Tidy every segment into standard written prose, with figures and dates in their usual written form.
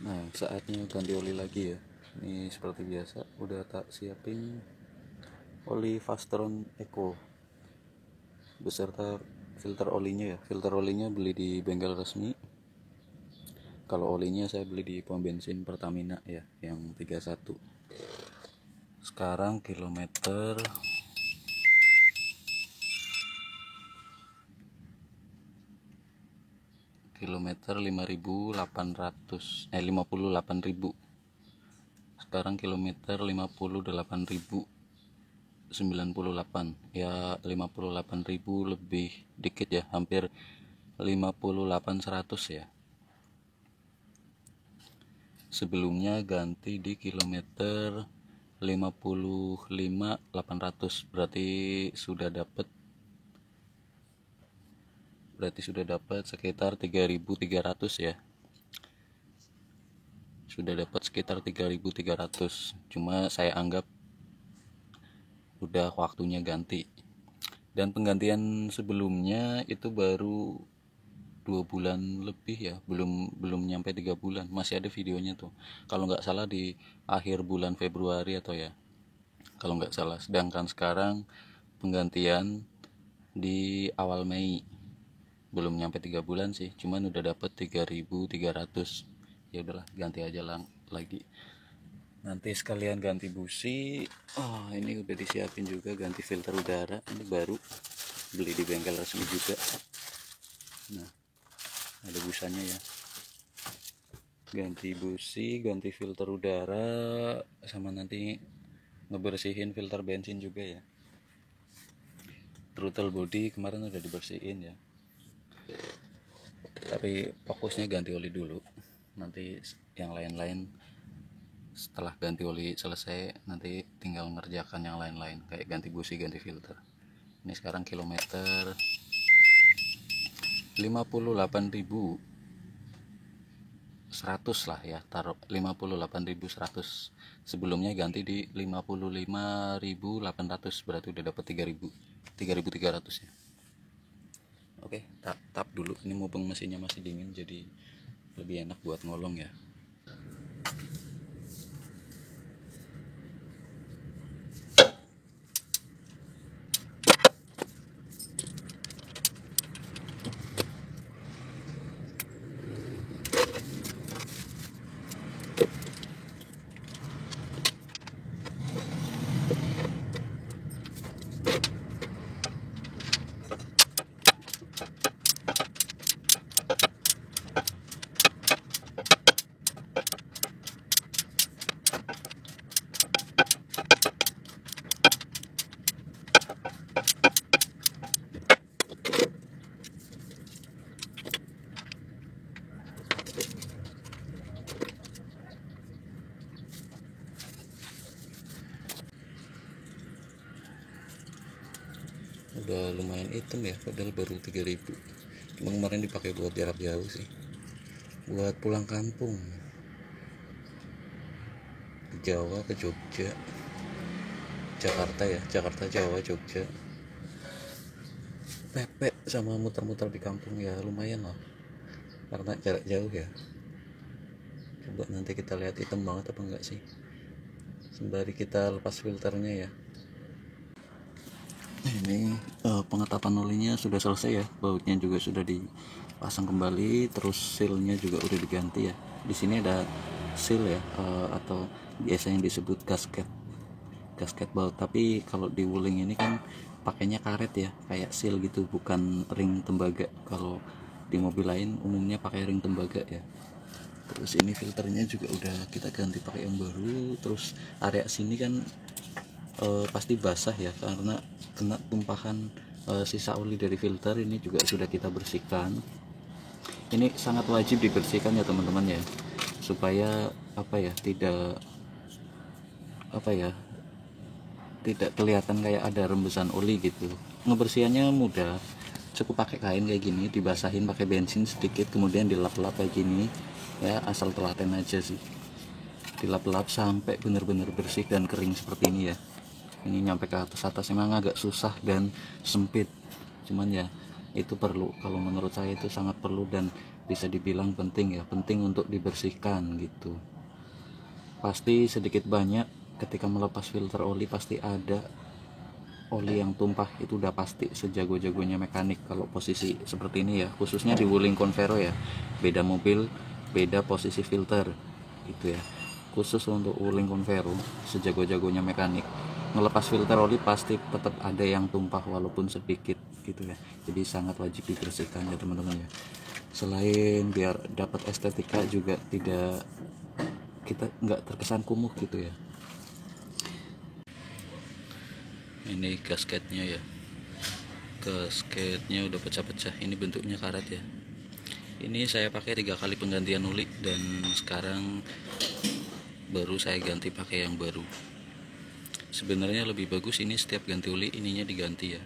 Nah, saatnya ganti oli lagi ya. Ini seperti biasa, udah tak siapin oli Fastron Eco beserta filter olinya ya. Filter olinya beli di bengkel resmi. Kalau olinya saya beli di pom bensin Pertamina ya, yang 31. Sekarang kilometer 58.000. Sekarang kilometer 58.098 ya, 58.000 lebih dikit ya, hampir 58.100 ya. Sebelumnya ganti di kilometer 55.800, berarti sudah dapat sekitar 3.300 ya. Sudah dapat sekitar 3.300. Cuma saya anggap udah waktunya ganti. Dan penggantian sebelumnya itu baru 2 bulan lebih ya, belum nyampe 3 bulan. Masih ada videonya tuh, kalau nggak salah di akhir bulan Februari atau ya, kalau nggak salah. Sedangkan sekarang penggantian di awal Mei, belum nyampe 3 bulan sih, cuman udah dapet 3.300. Ya udahlah, ganti aja lagi. Nanti sekalian ganti busi. Ini udah disiapin juga, ganti filter udara. Ini baru beli di bengkel resmi juga. Nah, ada busanya ya. Ganti busi, ganti filter udara, sama nanti ngebersihin filter bensin juga ya. Throttle body kemarin udah dibersihin ya, tapi fokusnya ganti oli dulu. Nanti yang lain-lain setelah ganti oli selesai, nanti tinggal ngerjakan yang lain-lain kayak ganti busi, ganti filter. Ini sekarang kilometer 58.100 lah ya, taruh 58.100. Sebelumnya ganti di 55.800, berarti udah dapat 3.300 ya. Oke, tap dulu. Ini mumpung mesinnya masih dingin, jadi lebih enak buat ngolong ya. Udah lumayan hitam ya, padahal baru 3.000. Cuma kemarin dipakai buat jarak jauh sih, buat pulang kampung ke Jawa, ke Jogja, Jakarta ya, Jakarta, Jawa, Jogja, pepek sama muter-muter di kampung ya, lumayan lah karena jarak jauh ya. Coba nanti kita lihat hitam banget apa enggak sih, sembari kita lepas filternya ya. Ini pengetapan olinya sudah selesai ya, bautnya juga sudah dipasang kembali, terus sealnya juga udah diganti ya. Di sini ada seal ya, atau biasa yang disebut gasket baut. Tapi kalau di Wuling ini kan pakainya karet ya, kayak seal gitu, bukan ring tembaga. Kalau di mobil lain umumnya pakai ring tembaga ya. Terus ini filternya juga udah kita ganti pakai yang baru. Terus area sini kan pasti basah ya, karena kena tumpahan sisa oli dari filter. Ini juga sudah kita bersihkan. Ini sangat wajib dibersihkan ya teman-teman ya, supaya tidak kelihatan kayak ada rembesan oli gitu. Ngebersihannya mudah, cukup pakai kain kayak gini, dibasahin pakai bensin sedikit, kemudian dilap-lap kayak gini ya, asal telaten aja sih, dilap-lap sampai bener-bener bersih dan kering seperti ini ya. Ini nyampe ke atas emang agak susah dan sempit, cuman ya itu perlu, kalau menurut saya itu sangat perlu dan bisa dibilang penting ya, penting untuk dibersihkan gitu. Pasti sedikit banyak ketika melepas filter oli pasti ada oli yang tumpah, itu udah pasti sejago-jagonya mekanik kalau posisi seperti ini ya, khususnya di Wuling Convero ya, beda mobil beda posisi filter gitu ya. Khusus untuk Wuling Convero sejago-jagonya mekanik, ngelepas filter oli pasti tetap ada yang tumpah walaupun sedikit gitu ya, jadi sangat wajib dibersihkan ya teman-teman ya. Selain biar dapat estetika juga tidak, kita nggak terkesan kumuh gitu ya. Ini gasketnya ya, gasketnya udah pecah-pecah, ini bentuknya karet ya. Ini saya pakai 3 kali penggantian oli dan sekarang baru saya ganti pakai yang baru. Sebenarnya lebih bagus ini setiap ganti oli ininya diganti ya,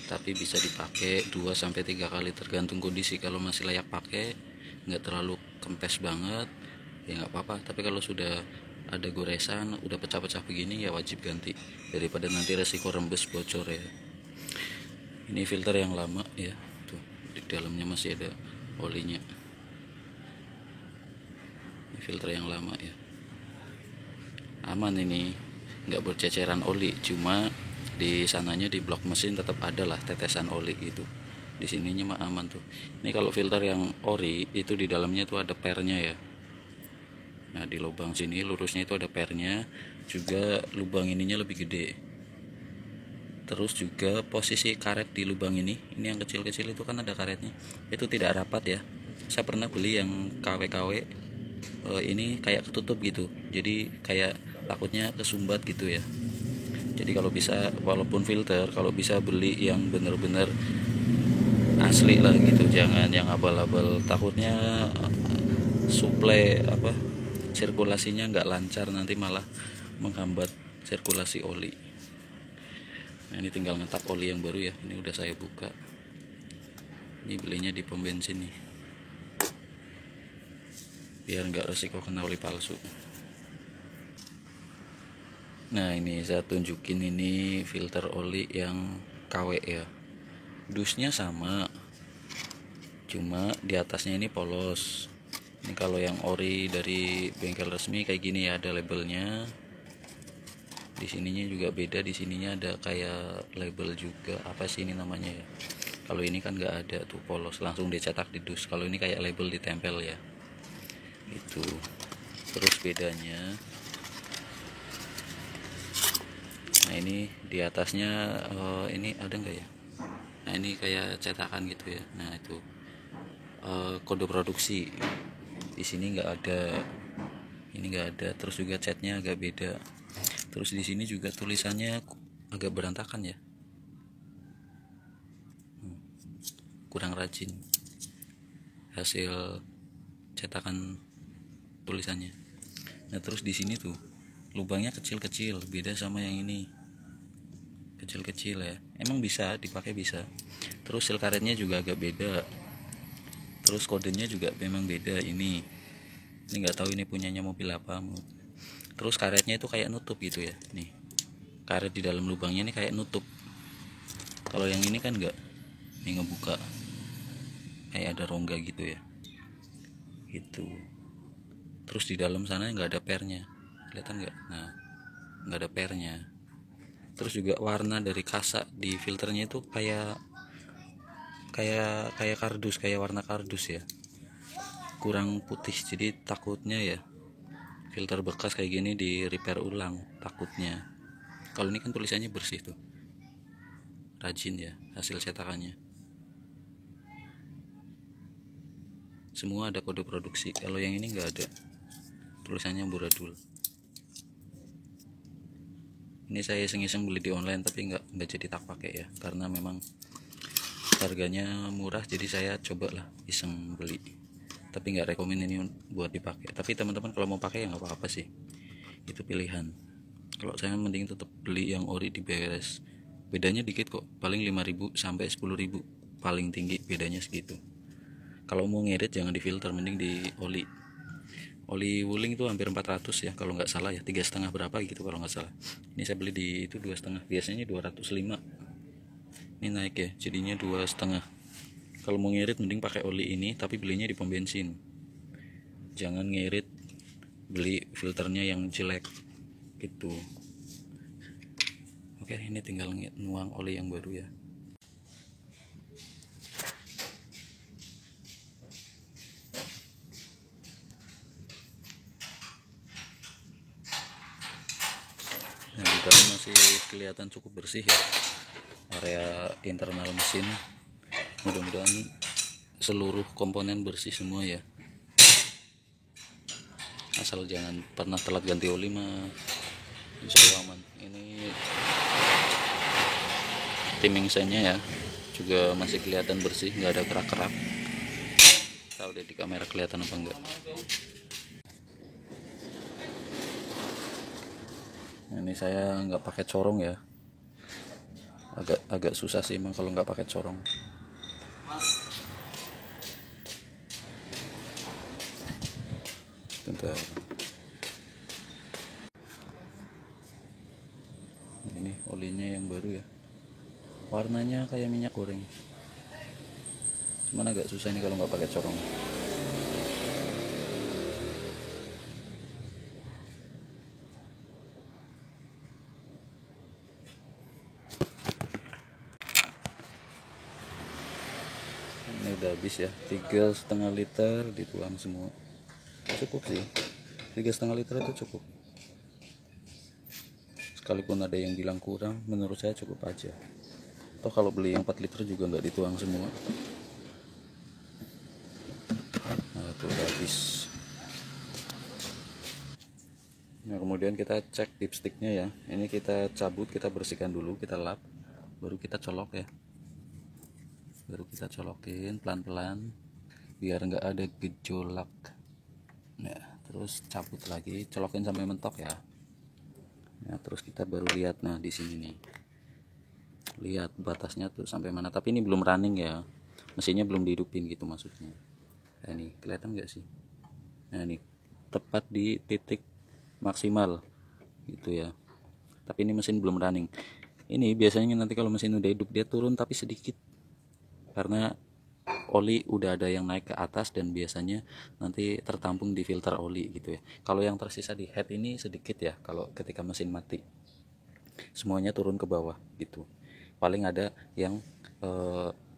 tapi bisa dipakai 2-3 kali tergantung kondisi. Kalau masih layak pakai, nggak terlalu kempes banget ya nggak apa-apa, tapi kalau sudah ada goresan udah pecah-pecah begini ya wajib ganti, daripada nanti resiko rembes bocor ya. Ini filter yang lama ya, tuh di dalamnya masih ada olinya. Ini filter yang lama ya, aman ini, nggak berceceran oli, cuma di sananya di blok mesin tetap ada lah tetesan oli gitu. Di sininya mah aman tuh. Ini kalau filter yang ori itu di dalamnya tuh ada pernya ya. Nah di lubang sini lurusnya itu ada pernya, juga lubang ininya lebih gede. Terus juga posisi karet di lubang ini yang kecil-kecil itu kan ada karetnya, itu tidak rapat ya. Saya pernah beli yang KW-KW, ini kayak ketutup gitu, jadi kayak takutnya kesumbat gitu ya. Jadi kalau bisa, walaupun filter, kalau bisa beli yang bener-bener asli lah gitu, jangan yang abal-abal, takutnya suplai sirkulasinya nggak lancar, nanti malah menghambat sirkulasi oli. Nah ini tinggal ngetap oli yang baru ya, ini udah saya buka. Ini belinya di pom bensin nih, biar nggak resiko kena oli palsu. Nah ini saya tunjukin, ini filter oli yang KW ya, dusnya sama, cuma di atasnya ini polos. Ini kalau yang ori dari bengkel resmi kayak gini ya, ada labelnya. Di sininya juga beda, di sininya ada kayak label juga, apa sih ini namanya ya. Kalau ini kan nggak ada tuh, polos langsung dicetak di dus. Kalau ini kayak label ditempel ya. Itu. Terus bedanya, nah ini di atasnya ini ada nggak ya? Nah ini kayak cetakan gitu ya. Nah itu kode produksi. Di sini nggak ada, ini nggak ada. Terus juga catnya agak beda. Terus di sini juga tulisannya agak berantakan ya, kurang rajin hasil cetakan tulisannya. Nah terus di sini tuh lubangnya kecil-kecil, beda sama yang ini, kecil-kecil ya. Emang bisa dipakai, bisa. Terus seal karetnya juga agak beda. Terus kodenya juga memang beda. Ini nggak tahu ini punyanya mobil apa. Terus karetnya itu kayak nutup gitu ya, nih karet di dalam lubangnya ini kayak nutup. Kalau yang ini kan enggak, ini ngebuka kayak ada rongga gitu ya, gitu. Terus di dalam sana nggak ada pernya, kelihatan nggak? Nah nggak ada pernya. Terus juga warna dari kasa di filternya itu kayak kardus, kayak warna kardus ya, kurang putih. Jadi takutnya ya filter bekas kayak gini di repair ulang takutnya. Kalau ini kan tulisannya bersih tuh, rajin ya hasil cetakannya. Semua ada kode produksi. Kalau yang ini nggak ada, tulisannya amburadul. Ini saya iseng-iseng beli di online tapi nggak jadi tak pakai ya, karena memang harganya murah, jadi saya coba lah iseng beli. Tapi nggak rekomen ini buat dipakai. Tapi teman-teman kalau mau pakai ya nggak apa-apa sih, itu pilihan. Kalau saya mending tetap beli yang ori di BRS. Bedanya dikit kok, paling 5.000 sampai 10.000 paling tinggi, bedanya segitu. Kalau mau ngirit jangan di filter, mending di oli. Oli Wuling itu hampir 400 ya kalau nggak salah ya, 3,5 berapa gitu kalau nggak salah. Ini saya beli di itu 2,5, biasanya 205. Ini naik ya, jadinya 2,5. Kalau mau ngirit mending pakai oli ini, tapi belinya di pom bensin. Jangan ngirit beli filternya yang jelek gitu. Oke, ini tinggal nuang oli yang baru ya. Nah, di dalam masih kelihatan cukup bersih ya, area internal mesin. Mudah-mudahan seluruh komponen bersih semua ya, asal jangan pernah telat ganti oli mah insya Allah aman. Ini timing sign-nya ya juga masih kelihatan bersih, nggak ada kerak-kerak. Tahu deh di kamera kelihatan apa enggak. Nah, ini saya nggak pakai corong ya, agak susah sih emang kalau nggak pakai corong. Bentar. Ini olinya yang baru ya, warnanya kayak minyak goreng, cuman agak susah ini kalau nggak pakai corong. Ini udah habis ya, 3,5 liter dituang semua. Cukup sih, 3,5 liter itu cukup. Sekalipun ada yang bilang kurang, menurut saya cukup aja. Atau kalau beli yang 4 liter juga nggak dituang semua. Nah, itu udah habis. Nah, kemudian kita cek dipsticknya ya. Ini kita cabut, kita bersihkan dulu, kita lap, baru kita colok ya. Baru kita colokin pelan-pelan biar nggak ada gejolak. Nah, terus cabut lagi, colokin sampai mentok ya. Nah, terus kita baru lihat, nah di sini nih, lihat batasnya tuh sampai mana. Tapi ini belum running ya, mesinnya belum dihidupin gitu maksudnya. Nah, ini kelihatan nggak sih? Nah, ini tepat di titik maksimal gitu ya, tapi ini mesin belum running. Ini biasanya nanti kalau mesin udah hidup dia turun tapi sedikit, karena oli udah ada yang naik ke atas dan biasanya nanti tertampung di filter oli gitu ya. Kalau yang tersisa di head ini sedikit ya, kalau ketika mesin mati semuanya turun ke bawah gitu. Paling ada yang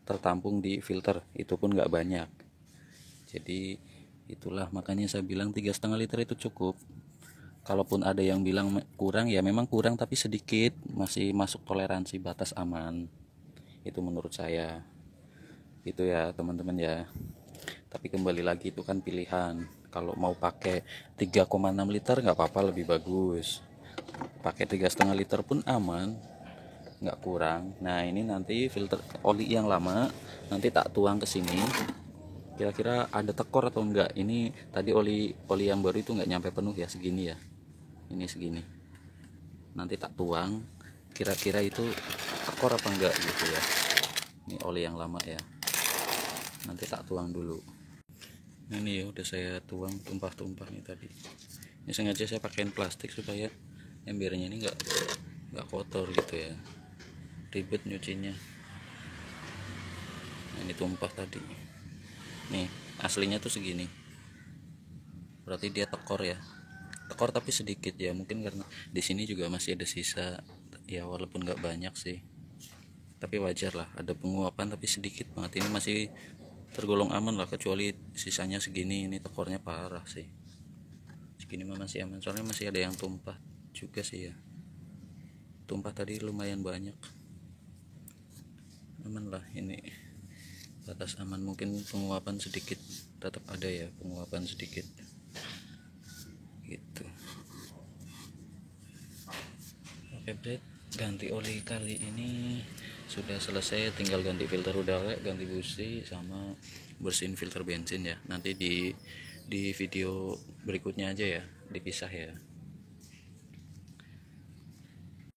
tertampung di filter, itu pun nggak banyak. Jadi itulah makanya saya bilang 3,5 liter itu cukup. Kalaupun ada yang bilang kurang, ya memang kurang tapi sedikit, masih masuk toleransi batas aman. Itu menurut saya. Itu ya teman-teman ya. Tapi kembali lagi itu kan pilihan. Kalau mau pakai 3,6 liter nggak apa-apa, lebih bagus. Pakai 3,5 liter pun aman, nggak kurang. Nah, ini nanti filter oli yang lama nanti tak tuang ke sini. Kira-kira ada tekor atau enggak. Ini tadi oli yang baru itu nggak nyampe penuh ya, segini ya. Ini segini, nanti tak tuang kira-kira itu tekor apa enggak gitu ya. Ini oli yang lama ya, nanti tak tuang dulu. Ini ya udah saya tuang tumpah-tumpah nih tadi. Ini sengaja saya pakaiin plastik supaya embernya ini nggak kotor gitu ya, ribet nyucinya. Nah, ini tumpah tadi nih, aslinya tuh segini, berarti dia tekor ya, tekor tapi sedikit ya, mungkin karena di sini juga masih ada sisa ya, walaupun nggak banyak sih, tapi wajar lah ada penguapan tapi sedikit banget. Ini masih tergolong aman lah, kecuali sisanya segini, ini tekornya parah sih. Segini mah masih aman, soalnya masih ada yang tumpah juga sih ya, tumpah tadi lumayan banyak. Aman lah, ini batas aman. Mungkin penguapan sedikit, tetap ada ya penguapan sedikit gitu. Oke, Brad, ganti oli kali ini sudah selesai, tinggal ganti filter udara, ganti busi, sama bersihin filter bensin ya. Nanti di video berikutnya aja ya, dipisah ya.